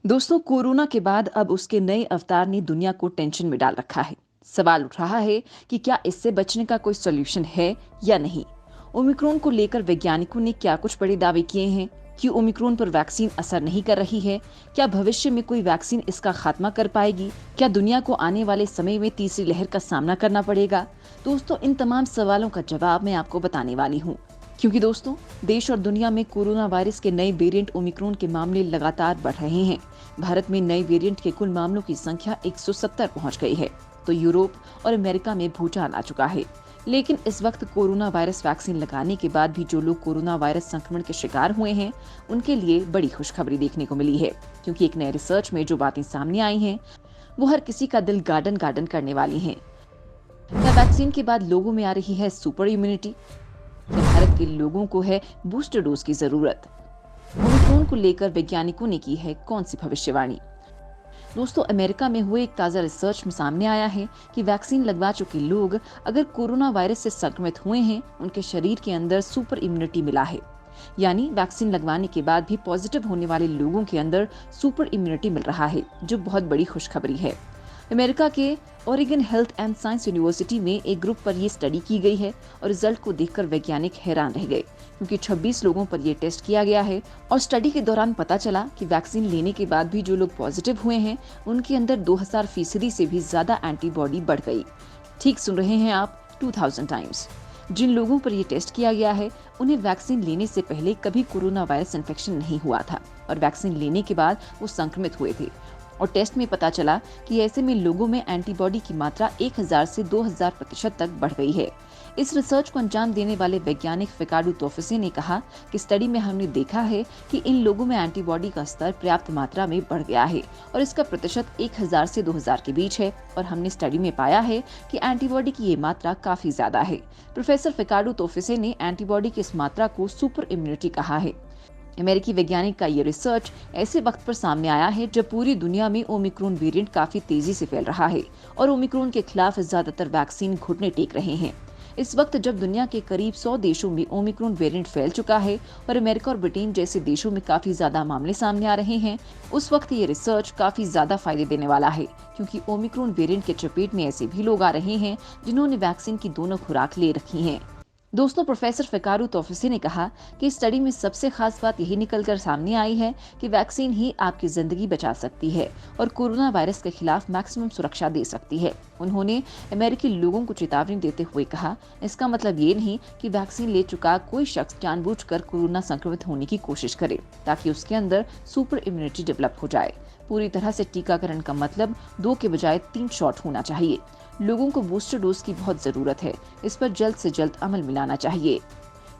दोस्तों, कोरोना के बाद अब उसके नए अवतार ने दुनिया को टेंशन में डाल रखा है। सवाल उठ रहा है कि क्या इससे बचने का कोई सॉल्यूशन है या नहीं। ओमिक्रॉन को लेकर वैज्ञानिकों ने क्या कुछ बड़े दावे किए हैं कि ओमिक्रॉन पर वैक्सीन असर नहीं कर रही है। क्या भविष्य में कोई वैक्सीन इसका खात्मा कर पाएगी? क्या दुनिया को आने वाले समय में तीसरी लहर का सामना करना पड़ेगा? दोस्तों, इन तमाम सवालों का जवाब मैं आपको बताने वाली हूँ। क्योंकि दोस्तों, देश और दुनिया में कोरोना वायरस के नए वेरिएंट ओमिक्रॉन के मामले लगातार बढ़ रहे हैं। भारत में नए वेरिएंट के कुल मामलों की संख्या 170 पहुंच गई है, तो यूरोप और अमेरिका में भूचाल आ चुका है। लेकिन इस वक्त कोरोना वायरस वैक्सीन लगाने के बाद भी जो लोग कोरोना वायरस संक्रमण के शिकार हुए हैं, उनके लिए बड़ी खुशखबरी देखने को मिली है। क्योंकि एक नए रिसर्च में जो बातें सामने आई हैं, वो हर किसी का दिल गार्डन गार्डन करने वाली हैं। क्या वैक्सीन के बाद लोगों में आ रही है सुपर इम्यूनिटी? क्या भारत के लोगों को है बूस्टर डोज की जरूरत? ओमिक्रॉन को लेकर वैज्ञानिकों ने की है कौन सी भविष्यवाणी? दोस्तों, अमेरिका में हुए एक ताजा रिसर्च में सामने आया है कि वैक्सीन लगवा चुके लोग अगर कोरोना वायरस से संक्रमित हुए हैं, उनके शरीर के अंदर सुपर इम्यूनिटी मिला है। यानी वैक्सीन लगवाने के बाद भी पॉजिटिव होने वाले लोगों के अंदर सुपर इम्यूनिटी मिल रहा है, जो बहुत बड़ी खुशखबरी है। अमेरिका के Oregon health and science university में एक ग्रुप पर यह स्टडी की गई है और रिजल्ट को देखकर वैज्ञानिक हैरान रह गए, क्योंकि 26 लोगों पर यह टेस्ट किया गया है और स्टडी के दौरान पता चला कि वैक्सीन लेने के बाद भी जो लोग पॉजिटिव हुए हैं, उनके अंदर 2000% से भी ज्यादा एंटीबॉडी बढ़ गई। ठीक सुन रहे हैं आप, 2000 टाइम्स। जिन लोगों पर यह टेस्ट किया गया है, उन्हें वैक्सीन लेने से पहले कभी कोरोना वायरस इन्फेक्शन नहीं हुआ था और वैक्सीन लेने के बाद वो संक्रमित हुए थे। और टेस्ट में पता चला कि ऐसे में लोगों में एंटीबॉडी की मात्रा 1000 से 2000% तक बढ़ गई है। इस रिसर्च को अंजाम देने वाले वैज्ञानिक फिकाडू तोफसे ने कहा कि स्टडी में हमने देखा है कि इन लोगों में एंटीबॉडी का स्तर पर्याप्त मात्रा में बढ़ गया है और इसका प्रतिशत 1000 से 2000 के बीच है और हमने स्टडी में पाया है कि एंटीबॉडी की ये मात्रा काफी ज्यादा है। प्रोफेसर फिकाडू तोफसे ने एंटीबॉडी की इस मात्रा को सुपर इम्यूनिटी कहा है। अमेरिकी वैज्ञानिक का ये रिसर्च ऐसे वक्त पर सामने आया है जब पूरी दुनिया में ओमिक्रॉन वेरिएंट काफी तेजी से फैल रहा है और ओमिक्रॉन के खिलाफ ज्यादातर वैक्सीन घुटने टेक रहे हैं। इस वक्त जब दुनिया के करीब 100 देशों में ओमिक्रॉन वेरिएंट फैल चुका है और अमेरिका और ब्रिटेन जैसे देशों में काफी ज्यादा मामले सामने आ रहे हैं, उस वक्त ये रिसर्च काफी ज्यादा फायदे देने वाला है, क्योंकि ओमिक्रॉन वेरिएंट के चपेट में ऐसे भी लोग आ रहे हैं जिन्होंने वैक्सीन की दोनों खुराक ले रखी है। दोस्तों, प्रोफेसर फिकारू तोफसी ने कहा कि स्टडी में सबसे खास बात यही निकलकर सामने आई है कि वैक्सीन ही आपकी जिंदगी बचा सकती है और कोरोना वायरस के खिलाफ मैक्सिमम सुरक्षा दे सकती है। उन्होंने अमेरिकी लोगों को चेतावनी देते हुए कहा, इसका मतलब ये नहीं कि वैक्सीन ले चुका कोई शख्स जानबूझकर कोरोना संक्रमित होने की कोशिश करे ताकि उसके अंदर सुपर इम्यूनिटी डेवलप हो जाए। पूरी तरह से टीकाकरण का मतलब 2 के बजाय 3 शॉट होना चाहिए। लोगों को बूस्टर डोज की बहुत जरूरत है, इस पर जल्द से जल्द अमल में लाना चाहिए।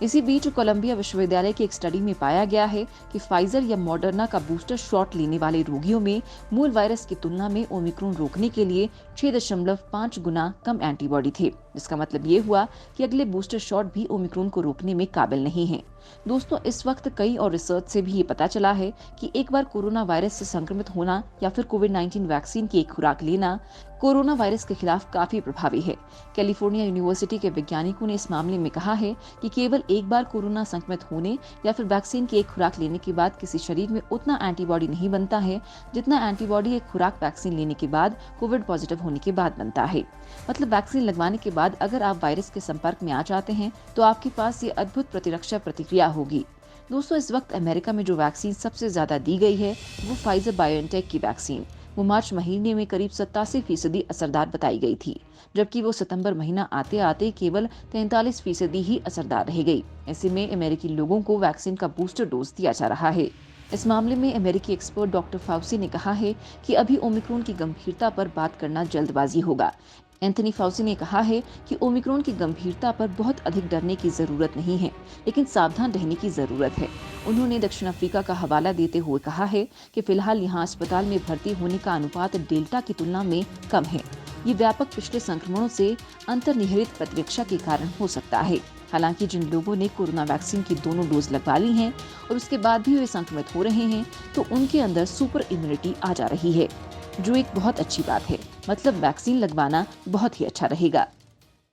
इसी बीच कोलंबिया विश्वविद्यालय की एक स्टडी में पाया गया है कि फाइजर या मॉडर्ना का बूस्टर शॉट लेने वाले रोगियों में मूल वायरस की तुलना में ओमिक्रॉन रोकने के लिए 6.5 गुना कम एंटीबॉडी थे, जिसका मतलब ये हुआ कि अगले बूस्टर शॉट भी ओमिक्रॉन को रोकने में काबिल नहीं है। दोस्तों, इस वक्त कई और रिसर्च से भी ये पता चला है कि एक बार कोरोना वायरस से संक्रमित होना या फिर कोविड-19 वैक्सीन की एक खुराक लेना कोरोना वायरस के खिलाफ काफी प्रभावी है। कैलिफोर्निया यूनिवर्सिटी के वैज्ञानिकों ने इस मामले में कहा है कि केवल एक बार कोरोना संक्रमित होने या फिर वैक्सीन की एक खुराक लेने के बाद किसी शरीर में उतना एंटीबॉडी नहीं बनता है जितना एंटीबॉडी एक खुराक वैक्सीन लेने के बाद कोविड पॉजिटिव होने के बाद बनता है। मतलब वैक्सीन लगवाने के बाद अगर आप वायरस के संपर्क में आ जाते हैं तो आपके पास ये अद्भुत प्रतिरक्षा प्रतिक्रिया होगी। दोस्तों, इस वक्त अमेरिका में जो वैक्सीन सबसे ज्यादा दी गई है वो फाइजर बायोएनटेक की वैक्सीन। वो मार्च महीने में करीब 87% असरदार बताई गई थी, जबकि वो सितंबर महीना आते आते केवल 43% ही असरदार रह गई। ऐसे में अमेरिकी लोगों को वैक्सीन का बूस्टर डोज दिया जा रहा है। इस मामले में अमेरिकी एक्सपर्ट डॉक्टर फाउसी ने कहा है कि अभी ओमिक्रॉन की गंभीरता पर बात करना जल्दबाजी होगा। एंथनी फाउसी ने कहा है कि ओमिक्रॉन की गंभीरता पर बहुत अधिक डरने की जरूरत नहीं है, लेकिन सावधान रहने की जरूरत है। उन्होंने दक्षिण अफ्रीका का हवाला देते हुए कहा है कि फिलहाल यहाँ अस्पताल में भर्ती होने का अनुपात डेल्टा की तुलना में कम है। ये व्यापक पिछले संक्रमणों से अंतर्निहित प्रतिरक्षा के कारण हो सकता है। हालांकि जिन लोगों ने कोरोना वैक्सीन की दोनों डोज लगवा ली हैं और उसके बाद भी वे संक्रमित हो रहे हैं, तो उनके अंदर सुपर इम्यूनिटी आ जा रही है, जो एक बहुत अच्छी बात है। मतलब वैक्सीन लगवाना बहुत ही अच्छा रहेगा।